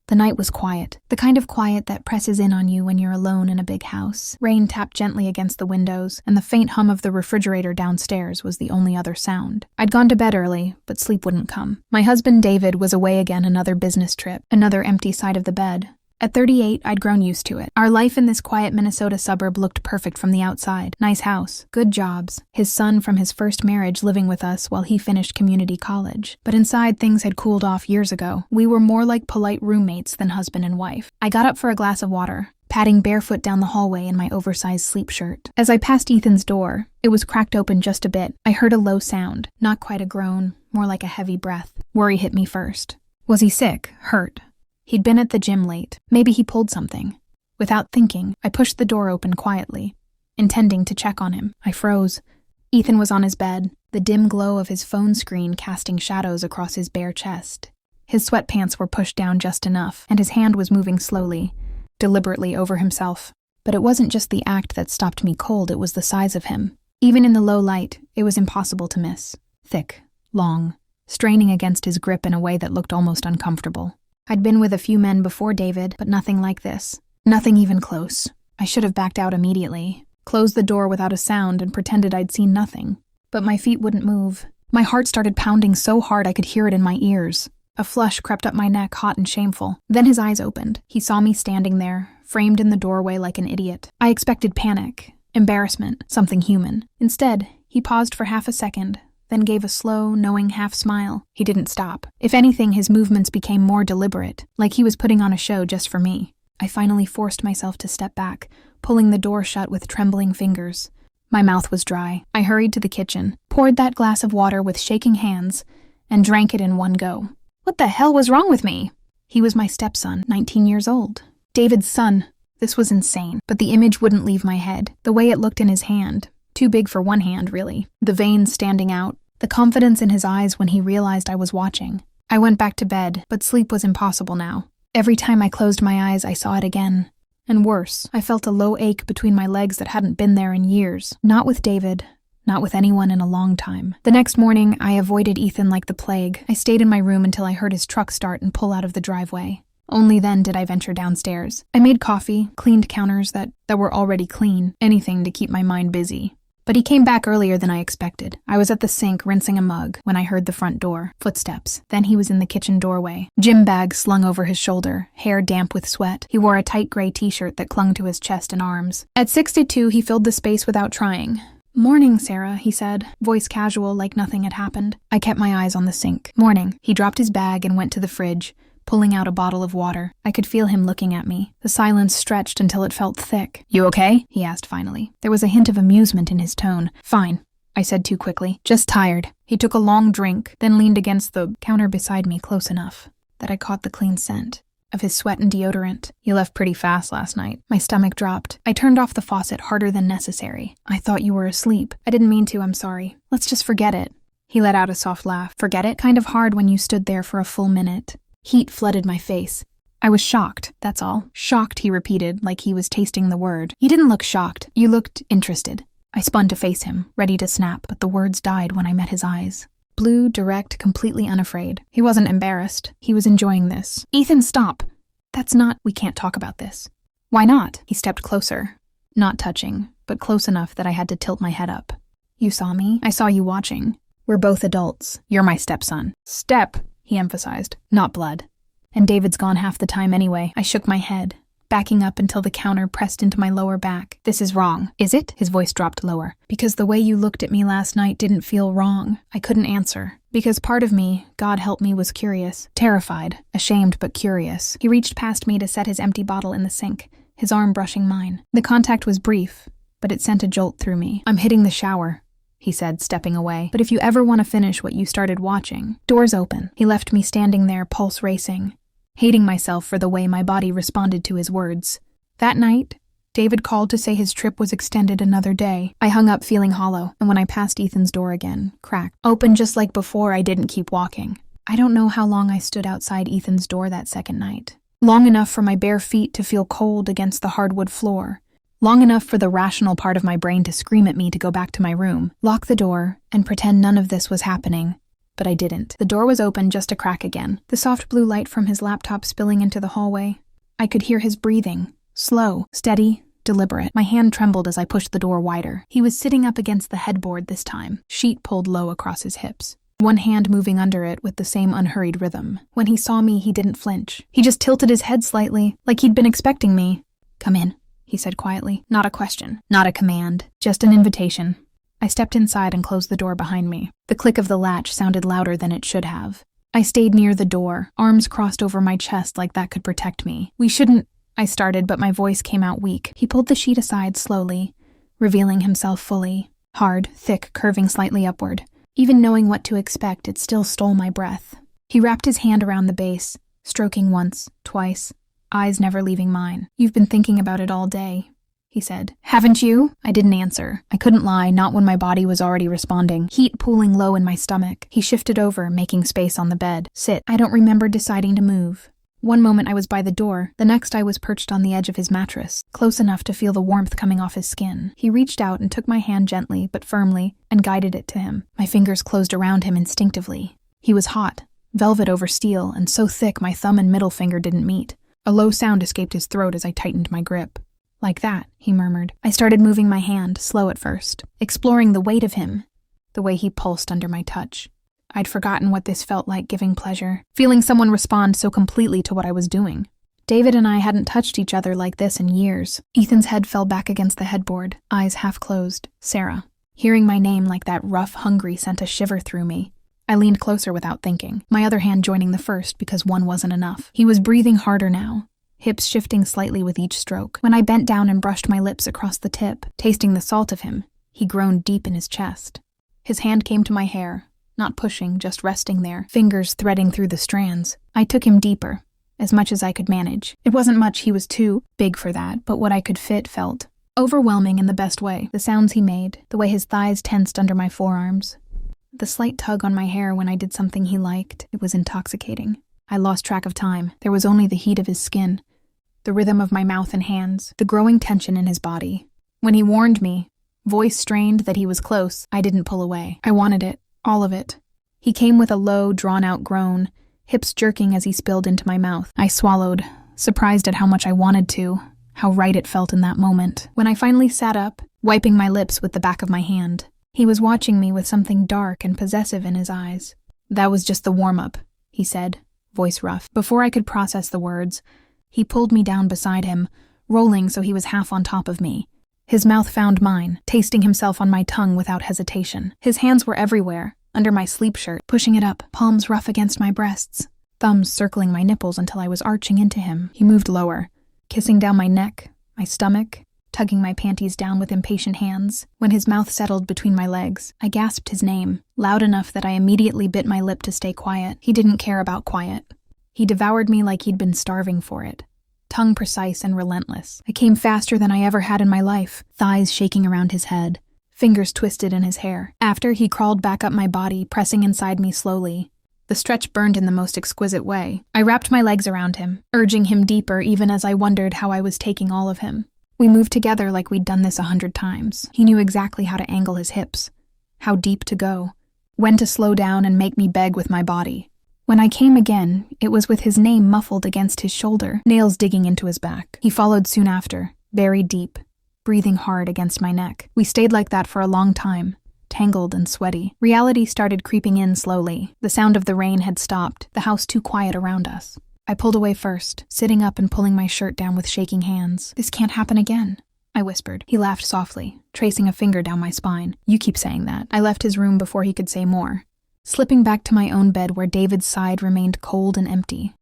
The night was quiet, the kind of quiet that presses in on you when you're alone in a big house. Rain tapped gently against the windows, and the faint hum of the refrigerator downstairs was the only other sound. I'd gone to bed early, but sleep wouldn't come. My husband David was away again, another business trip, another empty side of the bed. At 38, I'd grown used to it. Our life in this quiet Minnesota suburb looked perfect from the outside. Nice house, good jobs, his son from his first marriage living with us while he finished community college. But inside, things had cooled off years ago. We were more like polite roommates than husband and wife. I got up for a glass of water, padding barefoot down the hallway in my oversized sleep shirt. As I passed Ethan's door, it was cracked open just a bit. I heard a low sound, not quite a groan, more like a heavy breath. Worry hit me first. Was he sick? Hurt? He'd been at the gym late. Maybe he pulled something. Without thinking, I pushed the door open quietly, intending to check on him. I froze. Ethan was on his bed, the dim glow of his phone screen casting shadows across his bare chest. His sweatpants were pushed down just enough, and his hand was moving slowly, deliberately over himself. But it wasn't just the act that stopped me cold, it was the size of him. Even in the low light, it was impossible to miss. Thick, long, straining against his grip in a way that looked almost uncomfortable. I'd been with a few men before David, but nothing like this. Nothing even close. I should have backed out immediately, closed the door without a sound, and pretended I'd seen nothing. But my feet wouldn't move. My heart started pounding so hard I could hear it in my ears. A flush crept up my neck, hot and shameful. Then his eyes opened. He saw me standing there, framed in the doorway like an idiot. I expected panic, embarrassment, something human. Instead, he paused for half a second, then gave a slow, knowing half-smile. He didn't stop. If anything, his movements became more deliberate, like he was putting on a show just for me. I finally forced myself to step back, pulling the door shut with trembling fingers. My mouth was dry. I hurried to the kitchen, poured that glass of water with shaking hands, and drank it in one go. What the hell was wrong with me? He was my stepson, 19 years old. David's son. This was insane, but the image wouldn't leave my head. The way it looked in his hand. Too big for one hand, really. The veins standing out. The confidence in his eyes when he realized I was watching. I went back to bed, but sleep was impossible now. Every time I closed my eyes, I saw it again. And worse, I felt a low ache between my legs that hadn't been there in years. Not with David. Not with anyone in a long time. The next morning, I avoided Ethan like the plague. I stayed in my room until I heard his truck start and pull out of the driveway. Only then did I venture downstairs. I made coffee, cleaned counters that were already clean, anything to keep my mind busy. But he came back earlier than I expected. I was at the sink rinsing a mug when I heard the front door. Footsteps. Then he was in the kitchen doorway. Gym bag slung over his shoulder, hair damp with sweat. He wore a tight gray t-shirt that clung to his chest and arms. At 62, he filled the space without trying. "Morning, Sarah," he said, voice casual like nothing had happened. I kept my eyes on the sink. "Morning." He dropped his bag and went to the fridge, pulling out a bottle of water. I could feel him looking at me. The silence stretched until it felt thick. "You okay?" he asked finally. There was a hint of amusement in his tone. "Fine," I said too quickly. "Just tired." He took a long drink, then leaned against the counter beside me close enough that I caught the clean scent of his sweat and deodorant. "You left pretty fast last night." My stomach dropped. I turned off the faucet harder than necessary. "I thought you were asleep." "I didn't mean to, I'm sorry. Let's just forget it." He let out a soft laugh. "Forget it? Kind of hard when you stood there for a full minute." Heat flooded my face. I was shocked, that's all. "Shocked," he repeated, like he was tasting the word. "You didn't look shocked. You looked interested." I spun to face him, ready to snap, but the words died when I met his eyes. Blue, direct, completely unafraid. He wasn't embarrassed. He was enjoying this. "Ethan, stop. That's not— we can't talk about this." "Why not?" He stepped closer. Not touching, but close enough that I had to tilt my head up. "You saw me? I saw you watching. We're both adults. You're my stepson." "Step," he emphasized, "not blood. And David's gone half the time anyway." I shook my head, backing up until the counter pressed into my lower back. "This is wrong." "Is it?" His voice dropped lower. "Because the way you looked at me last night didn't feel wrong." I couldn't answer. Because part of me, God help me, was curious. Terrified. Ashamed but curious. He reached past me to set his empty bottle in the sink, his arm brushing mine. The contact was brief, but it sent a jolt through me. "I'm hitting the shower," he said, stepping away. "But if you ever want to finish what you started watching..." Doors open. He left me standing there, pulse racing, hating myself for the way my body responded to his words. That night, David called to say his trip was extended another day. I hung up feeling hollow, and when I passed Ethan's door again, cracked. Open just like before, I didn't keep walking. I don't know how long I stood outside Ethan's door that second night. Long enough for my bare feet to feel cold against the hardwood floor. Long enough for the rational part of my brain to scream at me to go back to my room, lock the door, and pretend none of this was happening. but I didn't. The door was open just a crack again, the soft blue light from his laptop spilling into the hallway. I could hear his breathing, slow, steady, deliberate. My hand trembled as I pushed the door wider. He was sitting up against the headboard this time, sheet pulled low across his hips, one hand moving under it with the same unhurried rhythm. When he saw me, he didn't flinch. He just tilted his head slightly, like he'd been expecting me. "Come in," he said quietly. Not a question, not a command, just an invitation. I stepped inside and closed the door behind me. The click of the latch sounded louder than it should have. I stayed near the door, arms crossed over my chest like that could protect me. "We shouldn't," I started, but my voice came out weak. He pulled the sheet aside slowly, revealing himself fully. Hard, thick, curving slightly upward. Even knowing what to expect, it still stole my breath. He wrapped his hand around the base, stroking once, twice, eyes never leaving mine. "You've been thinking about it all day," he said. "Haven't you?" I didn't answer. I couldn't lie, not when my body was already responding. Heat pooling low in my stomach. He shifted over, making space on the bed. "Sit." I don't remember deciding to move. One moment I was by the door, the next I was perched on the edge of his mattress, close enough to feel the warmth coming off his skin. He reached out and took my hand gently, but firmly, and guided it to him. My fingers closed around him instinctively. He was hot, velvet over steel, and so thick my thumb and middle finger didn't meet. A low sound escaped his throat as I tightened my grip. "Like that," he murmured. I started moving my hand, slow at first, exploring the weight of him, the way he pulsed under my touch. I'd forgotten what this felt like, giving pleasure, feeling someone respond so completely to what I was doing. David and I hadn't touched each other like this in years. Ethan's head fell back against the headboard, eyes half closed. "Sarah." Hearing my name like that rough, hungry sent a shiver through me. I leaned closer without thinking, my other hand joining the first because one wasn't enough. He was breathing harder now, hips shifting slightly with each stroke. When I bent down and brushed my lips across the tip, tasting the salt of him, he groaned deep in his chest. His hand came to my hair, not pushing, just resting there, fingers threading through the strands. I took him deeper, as much as I could manage. It wasn't much, he was too big for that, but what I could fit felt overwhelming in the best way. The sounds he made, the way his thighs tensed under my forearms, the slight tug on my hair when I did something he liked, it was intoxicating. I lost track of time. There was only the heat of his skin, the rhythm of my mouth and hands, the growing tension in his body. When he warned me, voice strained, that he was close, I didn't pull away. I wanted it. All of it. He came with a low, drawn-out groan, hips jerking as he spilled into my mouth. I swallowed, surprised at how much I wanted to, how right it felt in that moment. When I finally sat up, wiping my lips with the back of my hand, he was watching me with something dark and possessive in his eyes. "That was just the warm-up," he said, voice rough. Before I could process the words, he pulled me down beside him, rolling so he was half on top of me. His mouth found mine, tasting himself on my tongue without hesitation. His hands were everywhere, under my sleep shirt, pushing it up, palms rough against my breasts, thumbs circling my nipples until I was arching into him. He moved lower, kissing down my neck, my stomach, tugging my panties down with impatient hands. When his mouth settled between my legs, I gasped his name, loud enough that I immediately bit my lip to stay quiet. He didn't care about quiet. He devoured me like he'd been starving for it. Tongue precise and relentless. I came faster than I ever had in my life, thighs shaking around his head, fingers twisted in his hair. After, he crawled back up my body, pressing inside me slowly. The stretch burned in the most exquisite way. I wrapped my legs around him, urging him deeper even as I wondered how I was taking all of him. We moved together like we'd done this 100 times. He knew exactly how to angle his hips, how deep to go, when to slow down and make me beg with my body. When I came again, it was with his name muffled against his shoulder, nails digging into his back. He followed soon after, buried deep, breathing hard against my neck. We stayed like that for a long time, tangled and sweaty. Reality started creeping in slowly. The sound of the rain had stopped, the house too quiet around us. I pulled away first, sitting up and pulling my shirt down with shaking hands. "This can't happen again," I whispered. He laughed softly, tracing a finger down my spine. "You keep saying that." I left his room before he could say more, slipping back to my own bed where David's side remained cold and empty.